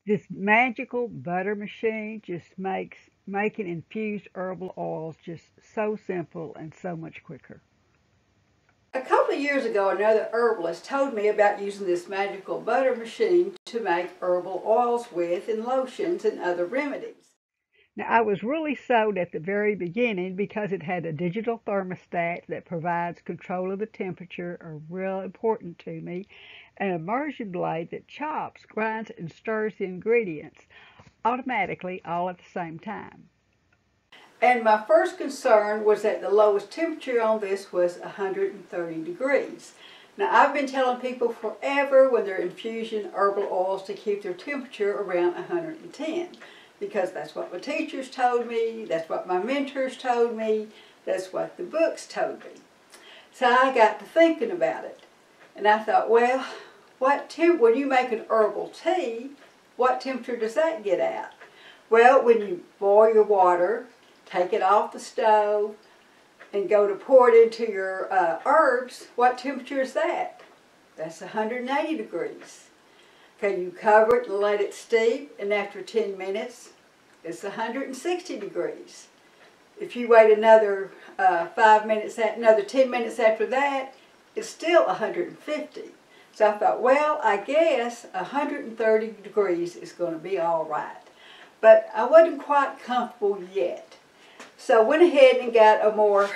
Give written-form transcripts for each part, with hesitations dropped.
This magical butter machine just makes making infused herbal oils just so simple and so much quicker. A couple of years ago, another herbalist told me about using this magical butter machine to make herbal oils with and lotions and other remedies. Now, I was really sold at the very beginning because it had a digital thermostat that provides control of the temperature, are real important to me, an immersion blade that chops, grinds, and stirs the ingredients automatically all at the same time. And my first concern was that the lowest temperature on this was 130 degrees. Now, I've been telling people forever when they're infusing herbal oils to keep their temperature around 110, because that's what my teachers told me, that's what my mentors told me, that's what the books told me. So I got to thinking about it, and I thought, well, when you make an herbal tea, what temperature does that get at? Well, when you boil your water, take it off the stove, and go to pour it into your herbs, what temperature is that? That's 180 degrees. Okay, you cover it and let it steep, and after 10 minutes, it's 160 degrees. If you wait another 10 minutes after that, it's still 150. So I thought, well, I guess 130 degrees is going to be all right. But I wasn't quite comfortable yet. So I went ahead and got a more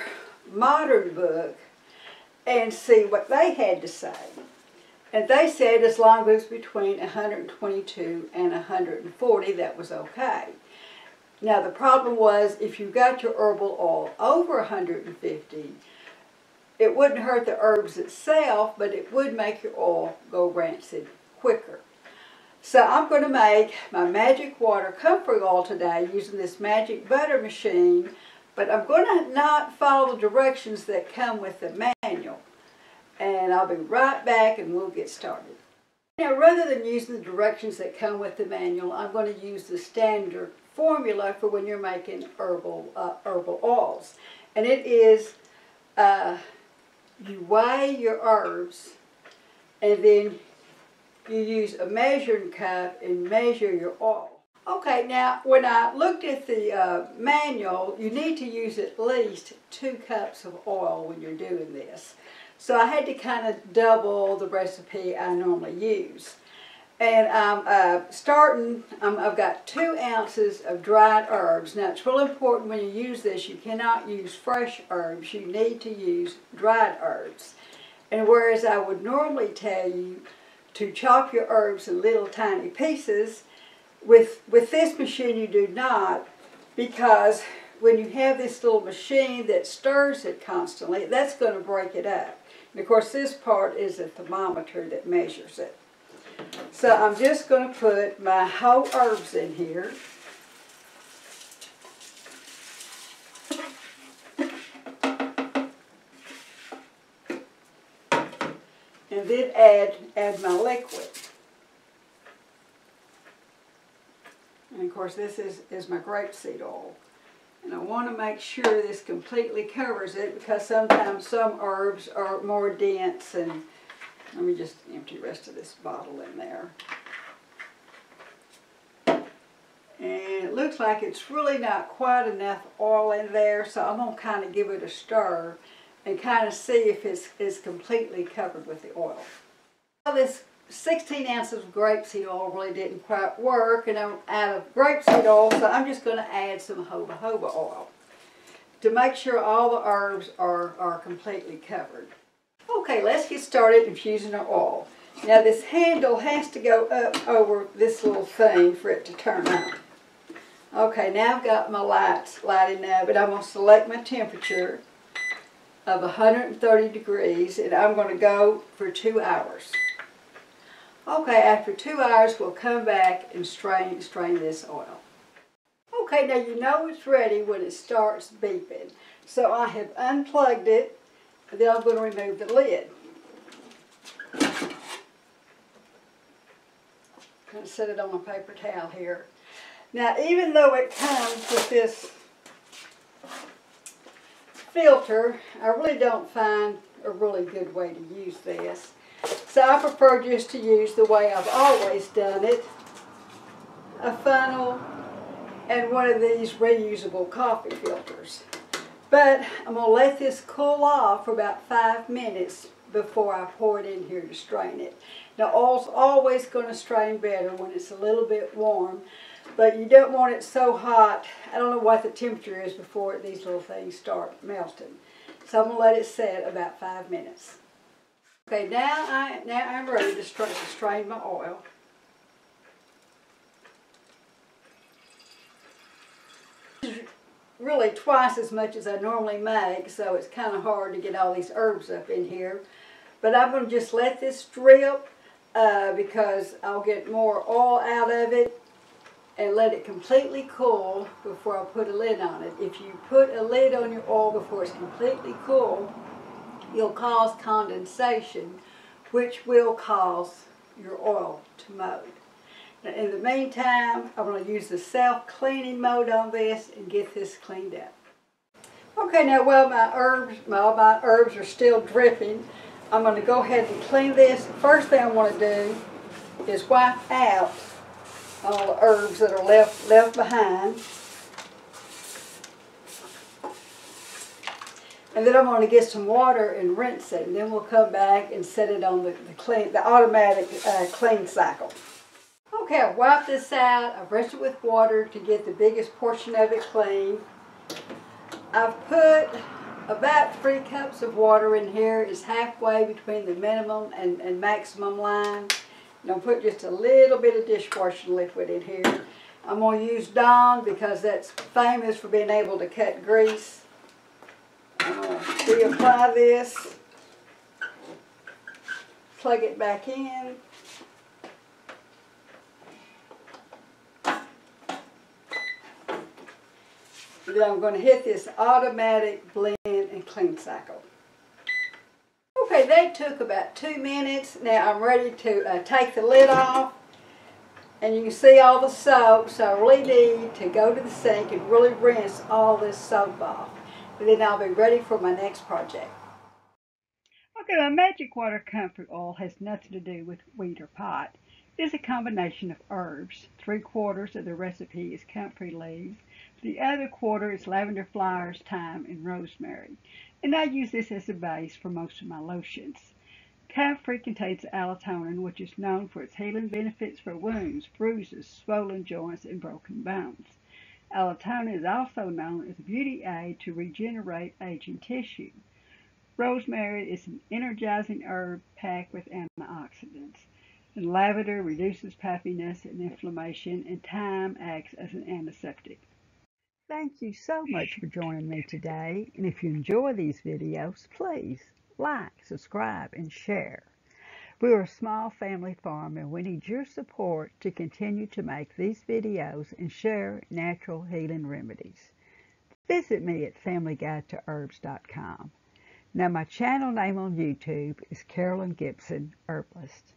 modern book and see what they had to say. And they said as long as it was between 122 and 140, that was okay. Now the problem was if you got your herbal oil over 150, it wouldn't hurt the herbs itself, but it would make your oil go rancid quicker. So I'm going to make my magic water comfrey oil today using this magic butter machine, but I'm going to not follow the directions that come with the manual. And I'll be right back and we'll get started. Now, rather than using the directions that come with the manual, I'm going to use the standard formula for when you're making herbal oils. And it is, you weigh your herbs and then you use a measuring cup and measure your oil. Okay, now when I looked at the manual, you need to use at least 2 cups of oil when you're doing this. So I had to kind of double the recipe I normally use. And I've got 2 ounces of dried herbs. Now it's really important when you use this, you cannot use fresh herbs. You need to use dried herbs. And whereas I would normally tell you to chop your herbs in little tiny pieces, with this machine you do not, because when you have this little machine that stirs it constantly, that's going to break it up. And of course this part is a thermometer that measures it. So I'm just going to put my whole herbs in here. And then add my liquid. And of course this is my grapeseed oil. And I want to make sure this completely covers it because sometimes some herbs are more dense. And let me just empty the rest of this bottle in there. And it looks like it's really not quite enough oil in there, so I'm going to kind of give it a stir and kind of see if it's completely covered with the oil. Well, this 16 ounces of grapeseed oil really didn't quite work, and I'm out of grapeseed oil, so I'm just going to add some jojoba oil to make sure all the herbs are completely covered. Okay, let's get started infusing our oil. Now this handle has to go up over this little thing for it to turn on. Okay, now I've got my lights lighting up, and I'm going to select my temperature of 130 degrees, and I'm going to go for 2 hours. Okay, after 2 hours, we'll come back and strain this oil. Okay, now you know it's ready when it starts beeping. So I have unplugged it, and then I'm going to remove the lid. I'm going to set it on a paper towel here. Now, even though it comes with this filter, I really don't find a really good way to use this. So I prefer just to use the way I've always done it. a funnel, and one of these reusable coffee filters. But I'm going to let this cool off for about 5 minutes before I pour it in here to strain it. Now, oil's always going to strain better when it's a little bit warm, but you don't want it so hot. I don't know what the temperature is before these little things start melting. So I'm going to let it set about 5 minutes. Okay, now I'm ready to strain my oil. Really twice as much as I normally make, so it's kind of hard to get all these herbs up in here. But I'm going to just let this drip because I'll get more oil out of it, and let it completely cool before I put a lid on it. If you put a lid on your oil before it's completely cool, you'll cause condensation, which will cause your oil to mold. Now, in the meantime, I'm going to use the self-cleaning mode on this and get this cleaned up. Okay, now while all my herbs are still dripping, I'm going to go ahead and clean this. First thing I want to do is wipe out all the herbs that are left behind. And then I'm going to get some water and rinse it, and then we'll come back and set it on the automatic clean cycle. Okay, I've wiped this out. I've rinsed it with water to get the biggest portion of it clean. I've put about 3 cups of water in here. It's halfway between the minimum and maximum line. And I'll put just a little bit of dishwashing liquid in here. I'm going to use Dawn because that's famous for being able to cut grease. I'm going to reapply this, plug it back in. And then I'm going to hit this automatic blend and clean cycle. Okay, that took about 2 minutes. Now I'm ready to take the lid off. And you can see all the soap, so I really need to go to the sink and really rinse all this soap off. And then I'll be ready for my next project. Okay, my magic water comfrey oil has nothing to do with wheat or pot. It is a combination of herbs. 3/4 of the recipe is comfrey leaves. The other quarter is lavender flowers, thyme, and rosemary. And I use this as a base for most of my lotions. Comfrey contains allotonin, which is known for its healing benefits for wounds, bruises, swollen joints, and broken bones. Allotonin is also known as a beauty aid to regenerate aging tissue. Rosemary is an energizing herb packed with antioxidants. And lavender reduces puffiness and inflammation, and thyme acts as an antiseptic. Thank you so much for joining me today, and if you enjoy these videos, please like, subscribe, and share. We are a small family farm, and we need your support to continue to make these videos and share natural healing remedies. Visit me at familyguidetoherbs.com. Now, my channel name on YouTube is Carolyn Gibson, Herbalist.